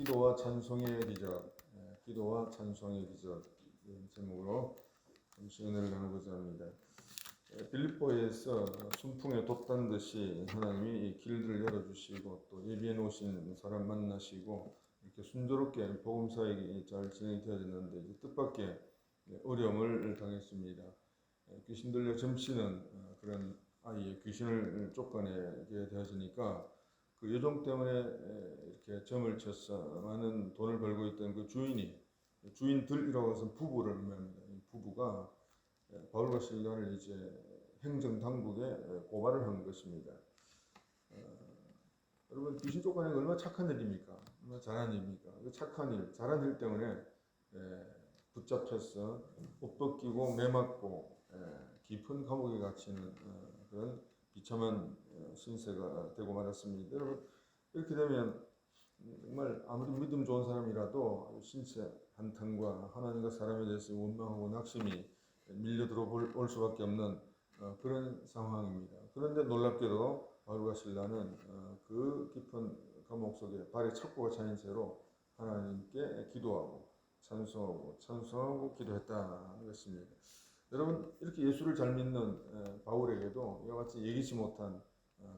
기도와 찬송의 기적, 기도와 찬송의 기적 이런 제목으로 잠시 은혜를 나누고자 합니다. 빌립보에서 순풍에 돛단 듯이 하나님이 이 길들을 열어주시고 또 예비해 놓으신 사람 만나시고 이렇게 순조롭게 복음사역이 잘 진행이 되어졌는데 이제 뜻밖의 어려움을 당했습니다. 귀신 들려 점치는 그런 아이의 귀신을 쫓아내게 되어지니까 그 요정 때문에 이렇게 점을 쳐서 많은 돈을 벌고 있던 그 주인들이라고 해서 부부를 의미합니다. 이 부부가 바울과 실라를 이제 행정 당국에 고발을 한 것입니다. 여러분 귀신 쫓아내는 게 얼마나 착한 일입니까? 얼마나 잘한 일입니까? 그 착한 일, 잘한 일 때문에 붙잡혀서 옷 벗기고 매 맞고 깊은 감옥에 갇히는 그런 비참한 신세가 되고 말았습니다. 여러분 이렇게 되면 정말 아무리 믿음 좋은 사람이라도 신세 한탄과 하나님과 사람에 대해서 원망하고 낙심이 밀려들어 올 수밖에 없는 그런 상황입니다. 그런데 놀랍게도 바울과 실라는 그 깊은 감옥 속에 발에 착고가 차인 채로 하나님께 기도하고 찬송하고 기도했다는 것입니다. 여러분 이렇게 예수를 잘 믿는 바울에게도 이와 같이 예기치 못한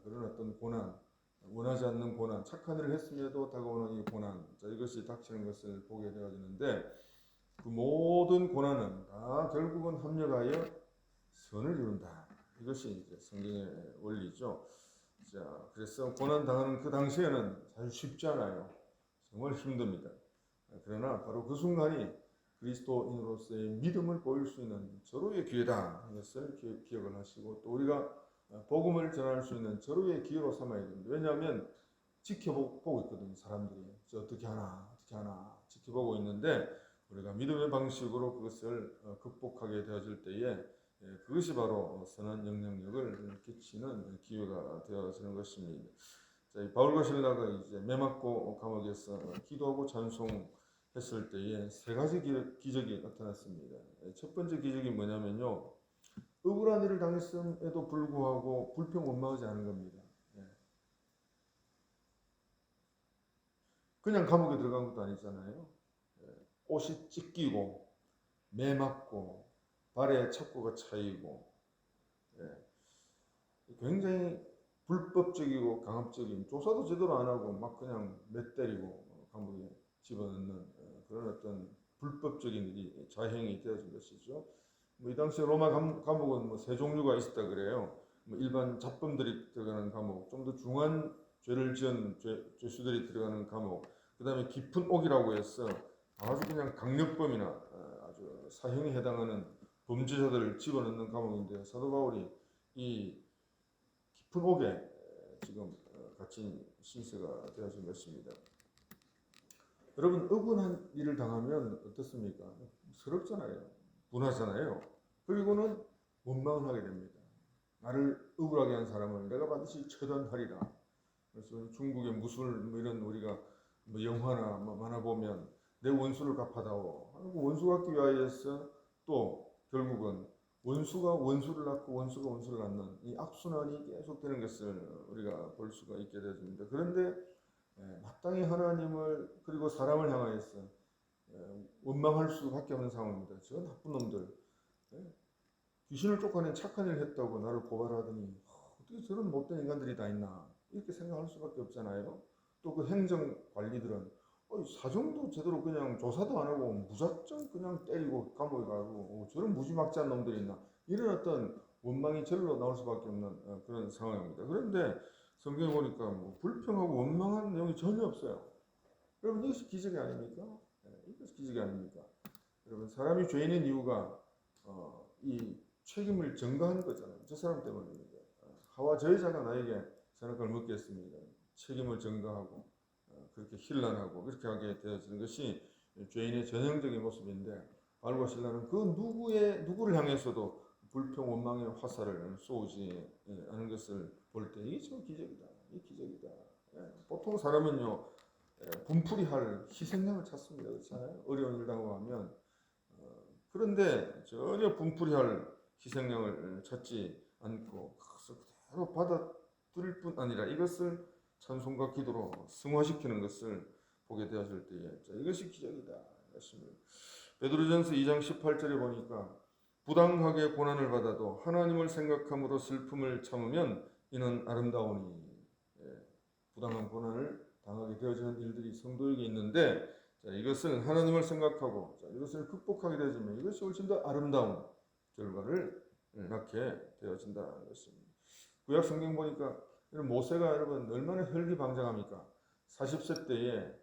그런 어떤 고난, 원하지 않는 고난, 착한 일을 했음에도 다가오는 이 고난, 이것이 닥치는 것을 보게 되어지는데 그 모든 고난은 다 결국은 합력하여 선을 이룬다. 이것이 이제 성경의 원리죠. 자, 그래서 고난 당하는 그 당시에는 사실 쉽지 않아요. 정말 힘듭니다. 그러나 바로 그 순간이 그리스도인으로서의 믿음을 보일 수 있는 절호의 기회다. 이것을 기억을 하시고 또 우리가 복음을 전할 수 있는 절호의 기회로 삼아야 됩니다. 왜냐하면 지켜보고 있거든요. 사람들이 어떻게 하나 지켜보고 있는데 우리가 믿음의 방식으로 그것을 극복하게 되어질 때에 그것이 바로 선한 영향력을 끼치는 기회가 되어지는 것입니다. 자, 바울과 실라가 이제 매맞고 감옥에서 기도하고 찬송했을 때에 세 가지 기적이 나타났습니다. 첫 번째 기적이 뭐냐면요, 억울한 일을 당했음에도 불구하고 불평 원망하지 않은 겁니다. 그냥 감옥에 들어간 것도 아니잖아요. 옷이 찢기고 매맞고 발에 착고가 차이고 굉장히 불법적이고 강압적인, 조사도 제대로 안 하고 막 그냥 몇 때리고 감옥에 집어넣는 그런 어떤 불법적인 일이 자행이 되어진 것이죠. 이 당시 로마 감옥은 세 종류가 있었다 그래요. 일반 잡범들이 들어가는 감옥, 좀 더 중한 죄를 지은 죄수들이 들어가는 감옥, 그 다음에 깊은 옥이라고 해서 아주 그냥 강력범이나 아주 사형에 해당하는 범죄자들을 집어넣는 감옥인데 사도 바울이 이 깊은 옥에 지금 갇힌 신세가 되어진 것입니다. 여러분 억울한 일을 당하면 어떻습니까? 서럽잖아요. 분하잖아요. 그리고는 원망을 하게 됩니다. 나를 억울하게 한 사람을 내가 반드시 처단하리라. 그래서 중국의 무술 이런 우리가 영화나 만화 보면 내 원수를 갚아다오. 원수 갚기 위하여서 또 결국은 원수가 원수를 낳고 원수가 원수를 낳는 이 악순환이 계속되는 것을 우리가 볼 수가 있게 되었습니다. 그런데 마땅히 하나님을 그리고 사람을 향하여서 원망할 수밖에 없는 상황입니다. 저 나쁜 놈들, 귀신을 쫓아낸 착한 일을 했다고 나를 고발하더니 어떻게 저런 못된 인간들이 다 있나 이렇게 생각할 수밖에 없잖아요. 또 그 행정 관리들은 사정도 제대로 그냥 조사도 안 하고 무작정 그냥 때리고 감옥에 가고 저런 무지막지한 놈들이 있나 이런 어떤 원망이 절로 나올 수밖에 없는 그런 상황입니다. 그런데 성경에 보니까 불평하고 원망하는 내용이 전혀 없어요. 여러분 이것이 기적이 아닙니까? 이것이 기적이 아닙니까? 여러분 사람이 죄인인 이유가 이 책임을 전가하는 거잖아요. 저 사람 때문입니다. 하와 저여자가 나에게 선악과를 먹게 했습니다. 책임을 전가하고 그렇게 힐난하고 그렇게 하게 되어지는 것이 죄인의 전형적인 모습인데 바울과 실라는 그 누구를 향해서도 불평 원망의 화살을 쏘지 않은 것을 볼 때 이게 참 기적이다. 이 기적이다. 보통 사람은요 분풀이 할 희생양을 찾습니다. 그렇잖아요. 어려운 일 당하면 그런데 전혀 분풀이 할 희생양을 찾지 않고 그대로 받아들일 뿐 아니라 이것을 찬송과 기도로 승화시키는 것을 보게 되었을 때에 자, 이것이 기적이다. 베드로전서 2장 18절에 보니까 부당하게 고난을 받아도 하나님을 생각함으로 슬픔을 참으면 이는 아름다우니. 부당한 고난을 당하게 되어지는 일들이 성도에게 있는데 자, 이것을 하나님을 생각하고 자, 이것을 극복하게 되어지면 이것이 훨씬 더 아름다운 결과를 낳게 되어진다는 것입니다. 구약 성경 보니까 모세가 여러분 얼마나 혈기방장합니까? 40세 때에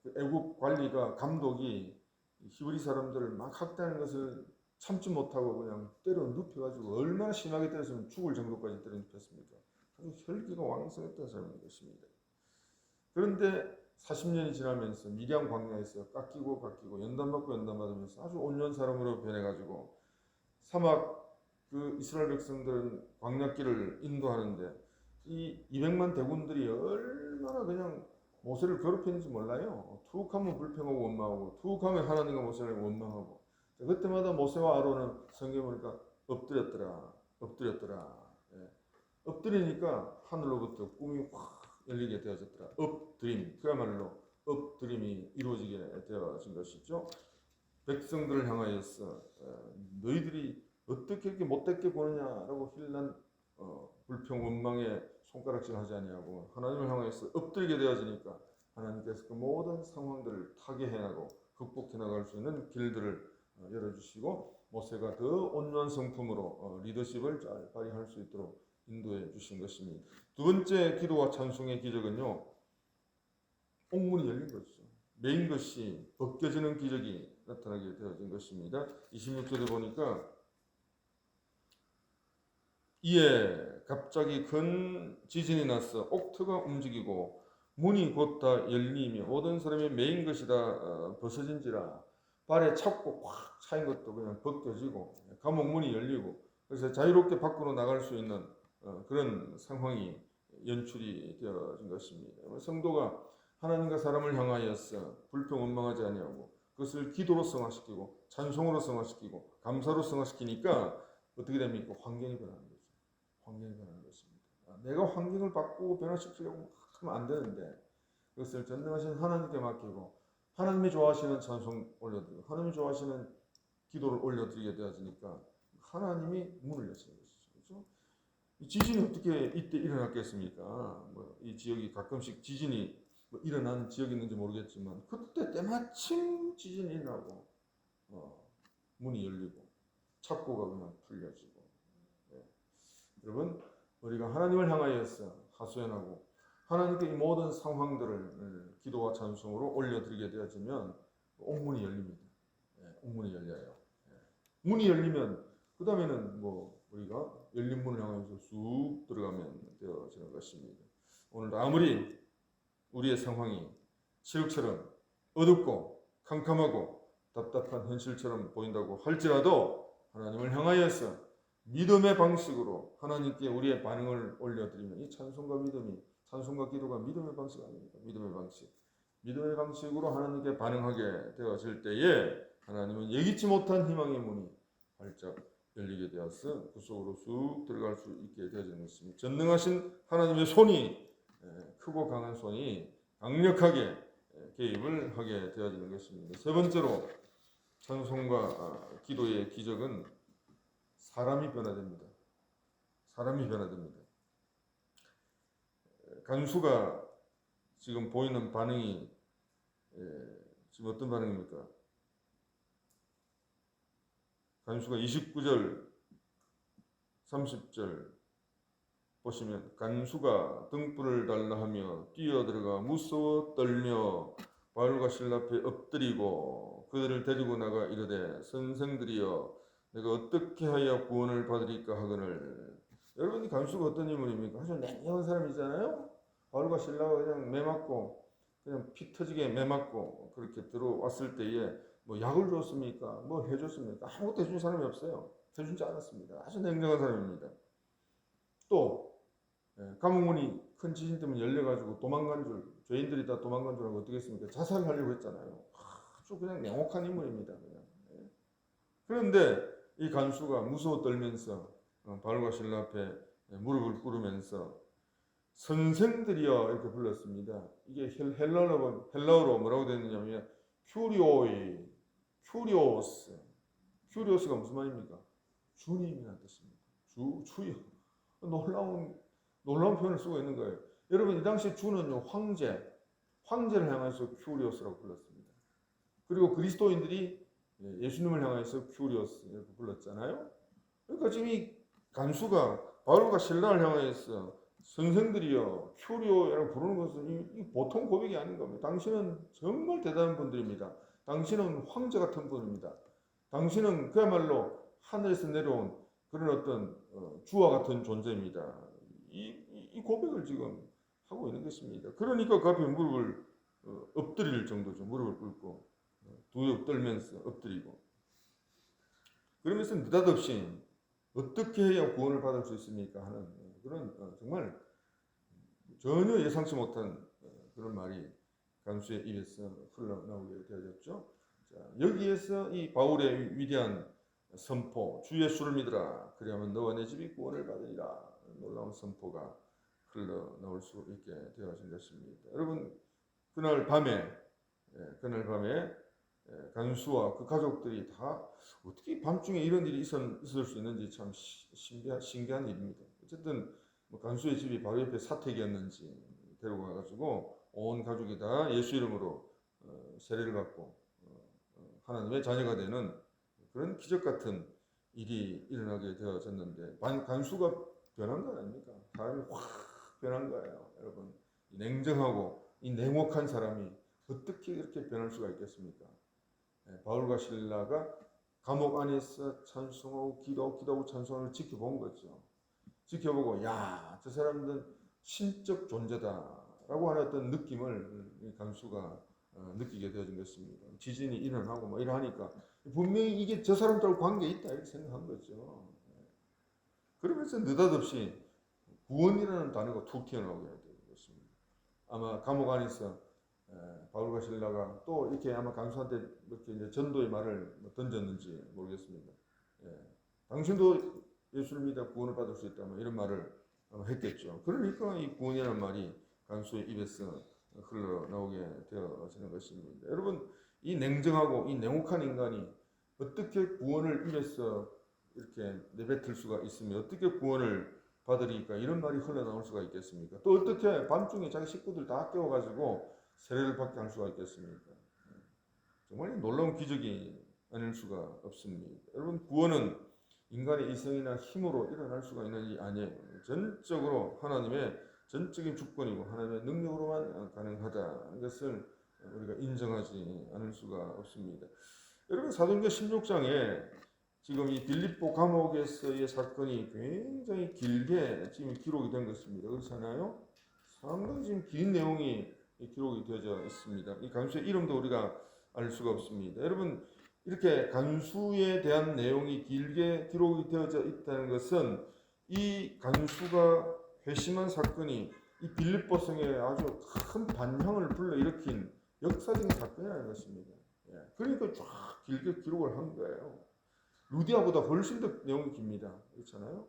그 애국 관리가 감독이 히브리 사람들을 막 학대하는 것을 참지 못하고 그냥 때려 눕혀가지고 얼마나 심하게 때렸으면 죽을 정도까지 때려 눕혔습니까? 아주 혈기가 왕성했던 사람인 것입니다. 그런데 40년이 지나면서 미디안 광야에서 깎이고 연단받고 연단받으면서 아주 온유한 사람으로 변해가지고 사막 그 이스라엘 백성들은 광야길을 인도하는데 이 200만 대군들이 얼마나 그냥 모세를 괴롭혔는지 몰라요. 툭하면 불평하고 원망하고 툭하면 하나님과 모세를 원망하고 그때마다 모세와 아론은 성경 보니까 엎드렸더라. 예. 엎드리니까 하늘로부터 꿈이 확 열리게 되어졌더라. 엎드림, 그야말로 엎드림이 이루어지게 되어진 것이죠. 백성들을 향하여서 너희들이 어떻게 이렇게 못되게 보느냐라고 힐난 불평 원망에 손가락질 하지 아니하고 하나님을 향하여서 엎드리게 되어지니까 하나님께서 그 모든 상황들을 타개해나고 극복해 나갈 수 있는 길들을 열어주시고 모세가 더 온유한 성품으로 리더십을 잘 발휘할 수 있도록 인도해 주신 것입니다. 두 번째 기도와 찬송의 기적은요, 옥문이 열린 것이죠. 메인 것이 벗겨지는 기적이 나타나게 되어진 것입니다. 26절에 보니까 이에 갑자기 큰 지진이 났어 옥토가 움직이고 문이 곧 다 열리며 모든 사람이 메인 것이 다 벗어진지라. 발에 잡고 확 차인 것도 그냥 벗겨지고 감옥 문이 열리고 그래서 자유롭게 밖으로 나갈 수 있는 그런 상황이 연출이 되어진 것입니다. 성도가 하나님과 사람을 향하여서 불평 원망하지 아니하고 그것을 기도로 승화시키고 찬송으로 승화시키고 감사로 승화시키니까 어떻게 됩니까? 환경이 변하는 거죠. 환경이 변하는 것입니다. 내가 환경을 바꾸고 변화시키려고 하면 안 되는데 그것을 전능하신 하나님께 맡기고 하나님이 좋아하시는 찬송 올려드리고 하나님이 좋아하시는 기도를 올려드리게 되어지니까 하나님이 문을 여시는 것이죠. 그렇죠? 이 지진이 어떻게 이때 일어났겠습니까? 이 지역이 가끔씩 지진이 일어나는 지역이 있는지 모르겠지만 그때 때마침 지진이 일어나고 문이 열리고 착고가 그냥 풀려지고 여러분 우리가 하나님을 향하여서 하소연하고 하나님께 이 모든 상황들을 기도와 찬송으로 올려드리게 되어지면 옥문이 열립니다. 옥문이 열려요. 문이 열리면 그 다음에는 우리가 열린 문을 향해서 쑥 들어가면 되어지는 것입니다. 오늘도 아무리 우리의 상황이 칠흑처럼 어둡고 캄캄하고 답답한 현실처럼 보인다고 할지라도 하나님을 향하여서 믿음의 방식으로 하나님께 우리의 반응을 올려드리면 이 찬송과 기도가 믿음의 방식 아닙니까? 믿음의 방식으로 하나님께 반응하게 되어질 때에 하나님은 예기치 못한 희망의 문이 활짝 열리게 되어서 그 속으로 쑥 들어갈 수 있게 되어지는 것입니다. 전능하신 하나님의 손이 크고 강한 손이 강력하게 개입을 하게 되어지는 것입니다. 세 번째로 찬송과 기도의 기적은 사람이 변화됩니다. 간수가 지금 보이는 반응이 지금 어떤 반응입니까? 간수가 29절 30절 보시면 간수가 등불을 달라 하며 뛰어들어가 무서워 떨며 바울과 실라 앞에 엎드리고 그들을 데리고 나가 이르되 선생들이여 내가 어떻게 하여 구원을 받으리까 하거늘. 여러분 이 간수가 어떤 인물입니까? 아주 냉정한 사람이잖아요. 바울과 실라가 그냥 매맞고 그냥 피 터지게 매맞고 그렇게 들어왔을 때에 약을 줬습니까? 해줬습니까? 아무것도 해준 사람이 없어요. 해주지 않았습니다. 아주 냉정한 사람입니다. 또 감옥문이 큰 지진 때문에 열려가지고 도망간 줄 죄인들이 다 도망간 줄 알고 어떻게 했습니까? 자살하려고 했잖아요. 아주 그냥 냉혹한 인물입니다. 그냥. 그런데 이 간수가 무서워 떨면서 바울과 실라 앞에 무릎을 꿇으면서 선생들이여 이렇게 불렀습니다. 이게 헬라어로 뭐라고 되느냐면 큐리오이, 큐리오스. 큐리오스가 무슨 말입니까? 주님이라는 뜻입니다. 주여. 놀라운 표현을 쓰고 있는 거예요. 여러분 이 당시 주는요 황제를 향해서 큐리오스라고 불렀습니다. 그리고 그리스도인들이 예수님을 향해서 큐리오스 이렇게 불렀잖아요. 그러니까 지금 이 간수가 바울과 실라를 향해서 선생들이여 큐리오라고 부르는 것은 이 보통 고백이 아닌 겁니다. 당신은 정말 대단한 분들입니다. 당신은 황제 같은 분입니다. 당신은 그야말로 하늘에서 내려온 그런 어떤 주와 같은 존재입니다. 이 고백을 지금 하고 있는 것입니다. 그러니까 그 앞에 무릎을 엎드릴 정도죠. 무릎을 꿇고 두렵 떨면서 엎드리고 그러면서 느닷없이 어떻게 해야 구원을 받을 수 있습니까 하는 그런 정말 전혀 예상치 못한 그런 말이 간수의 입에서 흘러나오게 되어졌죠. 자, 여기에서 이 바울의 위대한 선포, 주 예수를 믿으라. 그리하면 너와 내 집이 구원을 받으리라. 놀라운 선포가 흘러나올 수 있게 되어진 것입니다. 여러분 그날 밤에 간수와 그 가족들이 다 어떻게 밤중에 이런 일이 있을 수 있는지 참 신기한 일입니다. 어쨌든 간수의 집이 바로 옆에 사택이었는지 데려가가지고 온 가족이 다 예수 이름으로 세례를 받고 하나님의 자녀가 되는 그런 기적 같은 일이 일어나게 되어졌는데 간수가 변한 거 아닙니까? 사람이 확 변한 거예요. 여러분 냉정하고 이 냉혹한 사람이 어떻게 이렇게 변할 수가 있겠습니까? 바울과 실라가 감옥 안에서 찬송하고 기도하고 찬송을 지켜본 거죠. 지켜보고 야, 저 사람들은 신적 존재다라고 하는 어떤 느낌을 간수가 느끼게 되어진 것입니다. 지진이 일어나고 뭐 이러하니까 분명히 이게 저 사람들하고 관계 있다 이렇게 생각한 거죠. 그러면서 느닷없이 구원이라는 단어가 툭 튀어나오게 되는 것입니다. 아마 감옥 안에서 바울과 실라가 또 이렇게 아마 간수한테 이렇게 이제 전도의 말을 던졌는지 모르겠습니다. 당신도 예수를 믿어 구원을 받을 수 있다, 뭐 이런 말을 했겠죠. 그러니까 이 구원이라는 말이 간수의 입에서 흘러나오게 되어지는 것입니다. 여러분, 이 냉정하고 이 냉혹한 인간이 어떻게 구원을 입에서 이렇게 내뱉을 수가 있으며 어떻게 구원을 받으리까 이런 말이 흘러나올 수가 있겠습니까? 또 어떻게 밤중에 자기 식구들 다 깨워가지고 세례를 받게 할 수가 있겠습니까? 정말 놀라운 기적이 아닐 수가 없습니다. 여러분 구원은 인간의 이성이나 힘으로 일어날 수가 있는 일이 아니에요. 전적으로 하나님의 전적인 주권이고 하나님의 능력으로만 가능하다는 것을 우리가 인정하지 않을 수가 없습니다. 여러분 사도행전 16장에 지금 이 빌립보 감옥에서의 사건이 굉장히 길게 지금 기록이 된 것입니다. 그렇잖아요? 상당히 지금 긴 내용이 기록이 되어져 있습니다. 이 간수의 이름도 우리가 알 수가 없습니다. 여러분 이렇게 간수에 대한 내용이 길게 기록이 되어져 있다는 것은 이 간수가 회심한 사건이 이 빌립보 성에 아주 큰 반향을 불러일으킨 역사적인 사건이라는 것입니다. 그러니까 쫙 길게 기록을 한 거예요. 루디아보다 훨씬 더 내용이 깁니다. 그렇잖아요?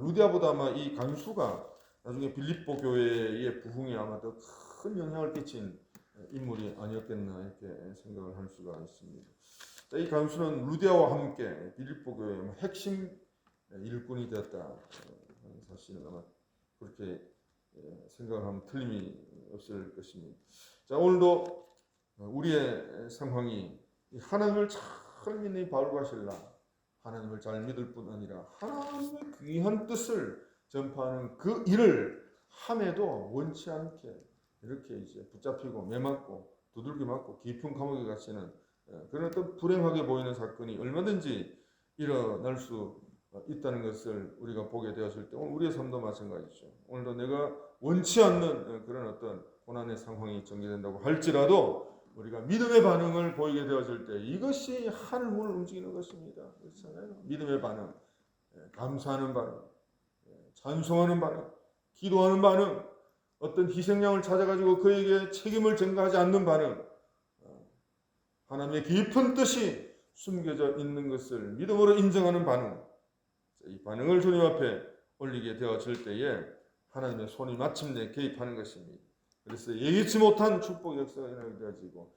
루디아보다 아마 이 간수가 나중에 빌립보 교회의 부흥에 아마 더 큰 영향을 끼친 인물이 아니었겠나 이렇게 생각을 할 수가 있습니다. 이 간수는 루디아와 함께 빌립보 교회의 핵심 일꾼이 되었다 하는 사실은 아마 그렇게 생각을 하면 틀림이 없을 것입니다. 자, 오늘도 우리의 상황이 하나님을 잘 믿는 바울과 실라, 하나님을 잘 믿을 뿐 아니라 하나님의 귀한 뜻을 전파하는 그 일을 함에도 원치 않게 이렇게 이제 붙잡히고 매맞고 두들겨 맞고 깊은 감옥에 갇히는 그런 어떤 불행하게 보이는 사건이 얼마든지 일어날 수 있다는 것을 우리가 보게 되었을 때 오늘 우리의 삶도 마찬가지죠. 오늘도 내가 원치 않는 그런 어떤 고난의 상황이 전개된다고 할지라도 우리가 믿음의 반응을 보이게 되어질 때 이것이 하늘 문을 움직이는 것입니다. 그렇잖아요. 믿음의 반응, 감사하는 반응, 찬송하는 반응, 기도하는 반응, 어떤 희생양을 찾아가지고 그에게 책임을 전가하지 않는 반응, 하나님의 깊은 뜻이 숨겨져 있는 것을 믿음으로 인정하는 반응, 이 반응을 주님 앞에 올리게 되어질 때에 하나님의 손이 마침내 개입하는 것입니다. 그래서 예기치 못한 축복 역사가 일어나게 되어지고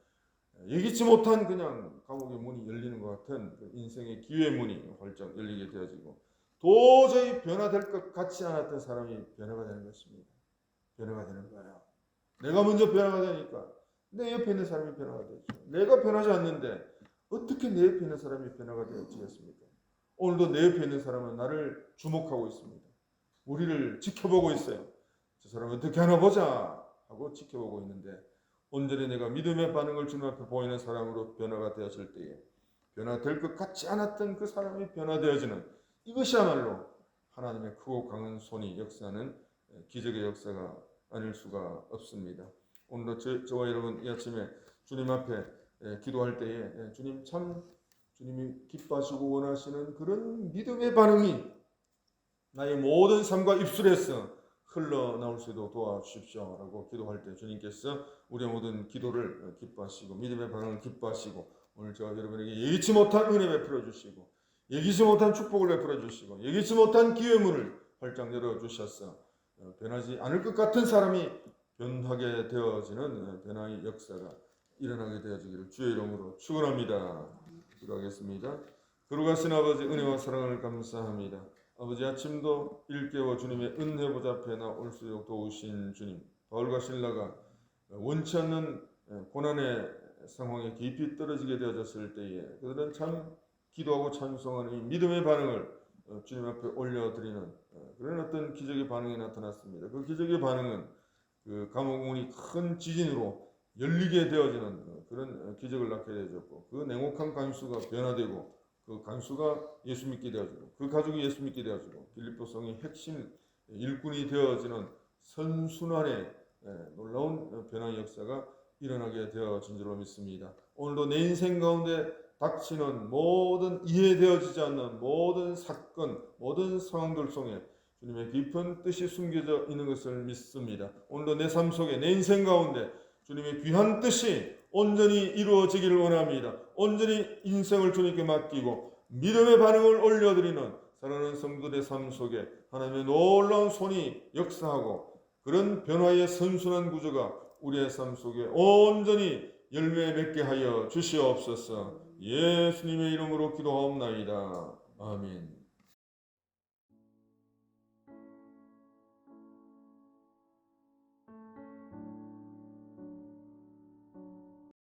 예기치 못한 그냥 감옥의 문이 열리는 것 같은 그 인생의 기회 문이 활짝 열리게 되어지고 도저히 변화될 것 같지 않았던 사람이 변화가 되는 것입니다. 변화가 되는 거예요. 내가 먼저 변화가 되니까 내 옆에 있는 사람이 변화가 되죠. 내가 변하지 않는데 어떻게 내 옆에 있는 사람이 변화가 되어지겠습니까? 오늘도 내 옆에 있는 사람은 나를 주목하고 있습니다. 우리를 지켜보고 있어요. 저 사람 어떻게 하나 보자 하고 지켜보고 있는데 온전히 내가 믿음의 반응을 주님 앞에 보이는 사람으로 변화가 되었을 때에 변화될 것 같지 않았던 그 사람이 변화되어지는 이것이야말로 하나님의 크고 강한 손이 역사하는 기적의 역사가 아닐 수가 없습니다. 오늘도 저와 여러분 이 아침에 주님 앞에 기도할 때에 주님 참 주님이 기뻐하시고 원하시는 그런 믿음의 반응이 나의 모든 삶과 입술에서 흘러나올 수 있도록 도와주십시오 라고 기도할 때 주님께서 우리의 모든 기도를 기뻐하시고 믿음의 반응을 기뻐하시고 오늘 저와 여러분에게 예기치 못한 은혜 베풀어 주시고 예기치 못한 축복을 베풀어 주시고 예기치 못한 기회문을 활짝 열어주셔서 변하지 않을 것 같은 사람이 변하게 되어지는 변화의 역사가 일어나게 되어지기를 주의 이름으로 축원합니다. 기도하겠습니다. 거룩하신 아버지 은혜와 사랑을 감사합니다. 아버지 아침도 일깨워 주님의 은혜 보좌 앞에 나올 수 있도록 도우신 주님, 바울과 실라가 원치 않는 고난의 상황에 깊이 떨어지게 되어졌을 때에 그들은 참 기도하고 찬송하는 이 믿음의 반응을 주님 앞에 올려드리는 그런 어떤 기적의 반응이 나타났습니다. 그 기적의 반응은 그 감옥문이 큰 지진으로 열리게 되어지는 그런 기적을 낳게 되어졌고 그 냉혹한 간수가 변화되고 그 간수가 예수 믿게 되어지고 그 가족이 예수 믿게 되어지고 빌립보성의 핵심 일꾼이 되어지는 선순환의 놀라운 변화의 역사가 일어나게 되어진 줄로 믿습니다. 오늘도 내 인생 가운데 닥치는 모든 이해되어지지 않는 모든 사건, 모든 상황들 속에 주님의 깊은 뜻이 숨겨져 있는 것을 믿습니다. 오늘도 내 삶 속에 내 인생 가운데 주님의 귀한 뜻이 온전히 이루어지기를 원합니다. 온전히 인생을 주님께 맡기고 믿음의 반응을 올려드리는 사랑하는 성도들의 삶 속에 하나님의 놀라운 손이 역사하고 그런 변화의 선순환 구조가 우리의 삶 속에 온전히 열매 맺게 하여 주시옵소서. 예수님의 이름으로 기도하옵나이다. 아멘.